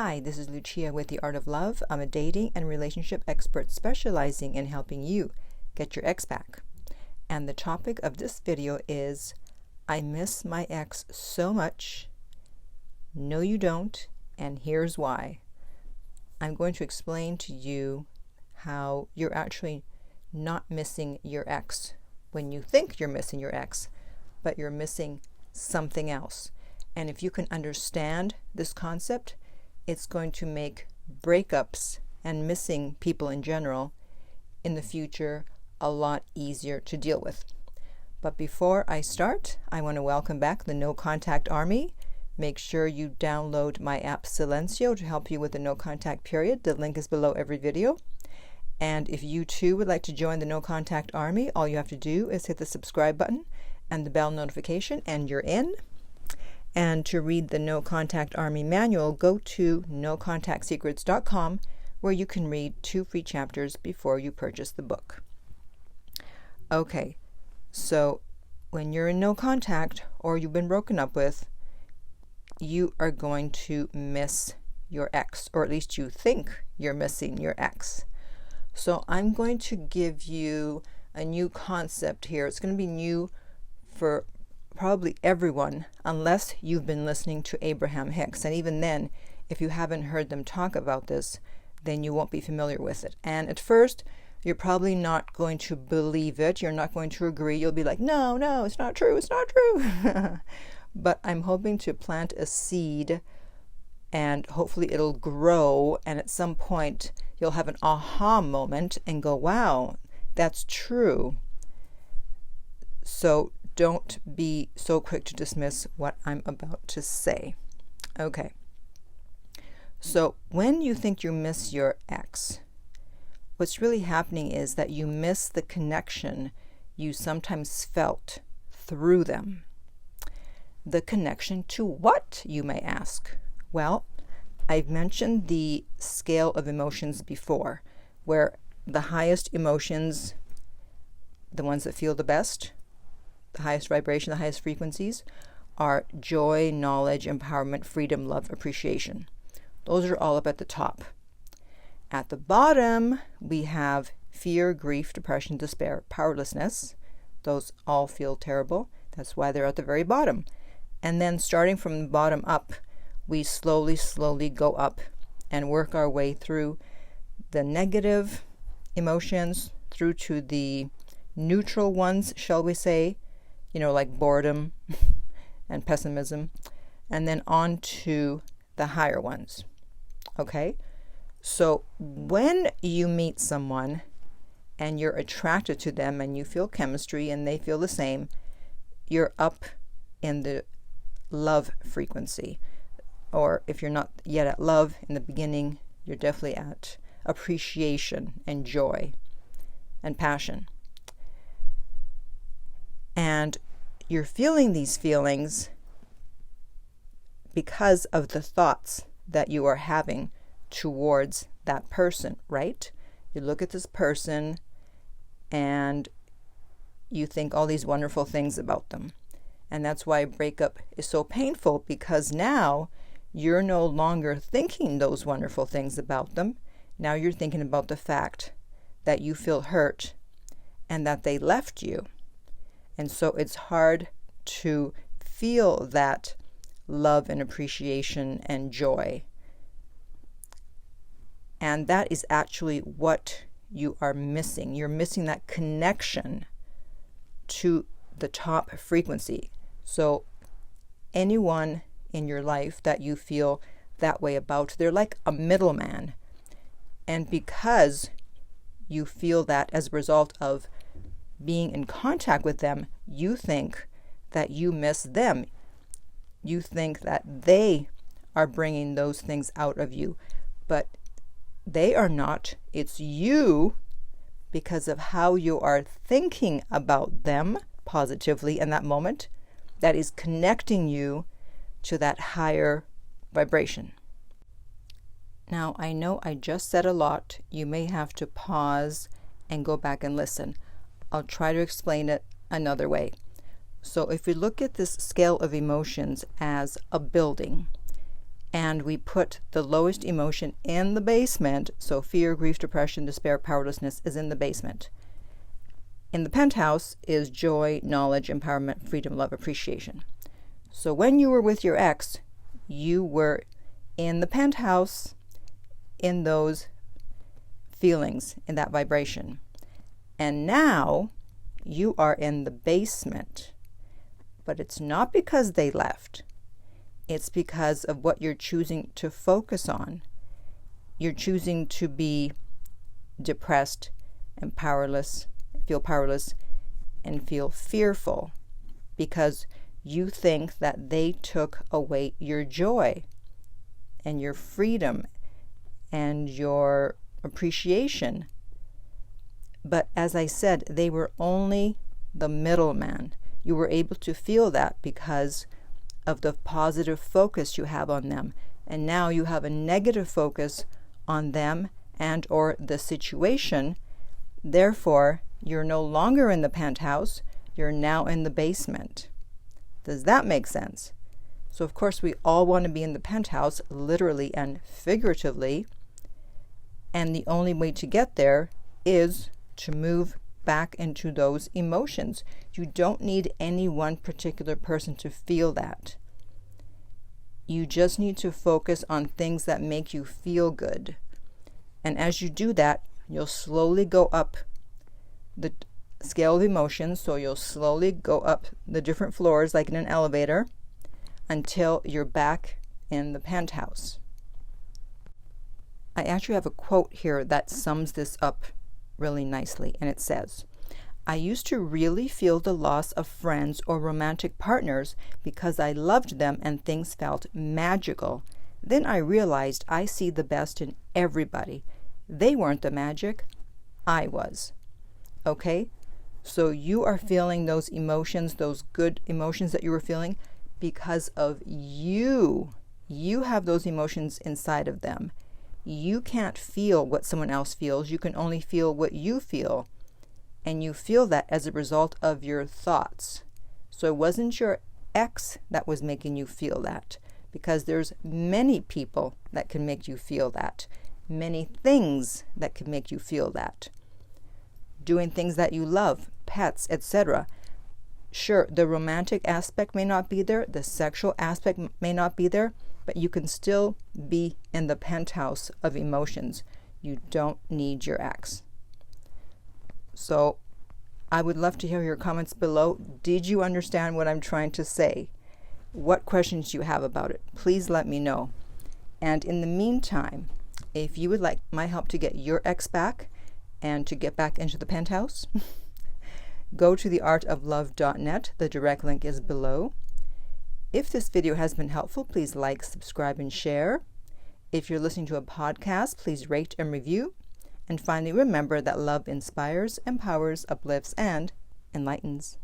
Hi, this is Lucia with The Art of Love. I'm a dating and relationship expert specializing in helping you get your ex back. And the topic of this video is, I miss my ex so much. No, you don't, and here's why. I'm going to explain to you how you're actually not missing your ex when you think you're missing your ex, but you're missing something else. And if you can understand this concept, it's going to make breakups and missing people in general in the future a lot easier to deal with. But before I start, I want to welcome back the No Contact Army. Make sure you download my app Silencio to help you with the no contact period. The link is below every video. And if you too would like to join the No Contact Army, all you have to do is hit the subscribe button and the bell notification and you're in. And to read the No Contact Army manual, go to nocontactsecrets.com where you can read 2 free chapters before you purchase the book. Okay, so when you're in no contact or you've been broken up with, you are going to miss your ex, or at least you think you're missing your ex. So I'm going to give you a new concept here. It's going to be new for probably everyone, unless you've been listening to Abraham Hicks. And even then, if you haven't heard them talk about this, then you won't be familiar with it. And at first, you're probably not going to believe it. You're not going to agree. You'll be like, no, it's not true. It's not true. But I'm hoping to plant a seed and hopefully it'll grow. And at some point, you'll have an aha moment and go, wow, that's true. So don't be so quick to dismiss what I'm about to say. Okay. So when you think you miss your ex, what's really happening is that you miss the connection you sometimes felt through them. The connection to what, you may ask? Well, I've mentioned the scale of emotions before, where the highest emotions, the ones that feel the best, the highest vibration, the highest frequencies, are joy, knowledge, empowerment, freedom, love, appreciation. Those are all up at the top. At the bottom, we have fear, grief, depression, despair, powerlessness. Those all feel terrible. That's why they're at the very bottom. And then starting from the bottom up, we slowly go up and work our way through the negative emotions, through to the neutral ones, shall we say, like boredom and pessimism, and then on to the higher ones. Okay? So when you meet someone and you're attracted to them and you feel chemistry and they feel the same, you're up in the love frequency. Or if you're not yet at love in the beginning, you're definitely at appreciation and joy and passion. And you're feeling these feelings because of the thoughts that you are having towards that person, right? You look at this person and you think all these wonderful things about them. And that's why a breakup is so painful, because now you're no longer thinking those wonderful things about them. Now you're thinking about the fact that you feel hurt and that they left you. And so it's hard to feel that love and appreciation and joy. And that is actually what you are missing. You're missing that connection to the top frequency. So anyone in your life that you feel that way about, they're like a middleman. And because you feel that as a result of being in contact with them, you think that you miss them. You think that they are bringing those things out of you, but they are not. It's you, because of how you are thinking about them positively in that moment, that is connecting you to that higher vibration. Now, I know I just said a lot. You may have to pause and go back and listen. I'll try to explain it another way. So if we look at this scale of emotions as a building, and we put the lowest emotion in the basement. So fear, grief, depression, despair, powerlessness is in the basement. In the penthouse is joy, knowledge, empowerment, freedom, love, appreciation. So when you were with your ex, you were in the penthouse, in those feelings, in that vibration. And now you are in the basement. But it's not because they left. It's because of what you're choosing to focus on. You're choosing to be depressed and powerless, feel powerless, and feel fearful because you think that they took away your joy and your freedom and your appreciation. But as I said, they were only the middleman. You were able to feel that because of the positive focus you have on them. And now you have a negative focus on them and or the situation. Therefore, you're no longer in the penthouse. You're now in the basement. Does that make sense? So of course we all want to be in the penthouse, literally and figuratively. And the only way to get there is to move back into those emotions. You don't need any one particular person to feel that. You just need to focus on things that make you feel good. And as you do that, you'll slowly go up the scale of emotions. So you'll slowly go up the different floors like in an elevator until you're back in the penthouse. I actually have a quote here that sums this up really nicely, and it says, I used to really feel the loss of friends or romantic partners because I loved them and things felt magical. Then I realized I see the best in everybody. They weren't the magic, I was. Okay? So you are feeling those emotions, those good emotions that you were feeling because of you. You have those emotions inside of them. You can't feel what someone else feels. You can only feel what you feel. And you feel that as a result of your thoughts. So it wasn't your ex that was making you feel that, because there's many people that can make you feel that. Many things that can make you feel that. Doing things that you love, pets, etc. Sure, the romantic aspect may not be there. The sexual aspect may not be there. But you can still be in the penthouse of emotions. You don't need your ex. So I would love to hear your comments below. Did you understand what I'm trying to say? What questions do you have about it? Please let me know. And in the meantime, if you would like my help to get your ex back and to get back into the penthouse, go to theartoflove.net. The direct link is below. If this video has been helpful, please like, subscribe, and share. If you're listening to a podcast, please rate and review. And finally, remember that love inspires, empowers, uplifts, and enlightens.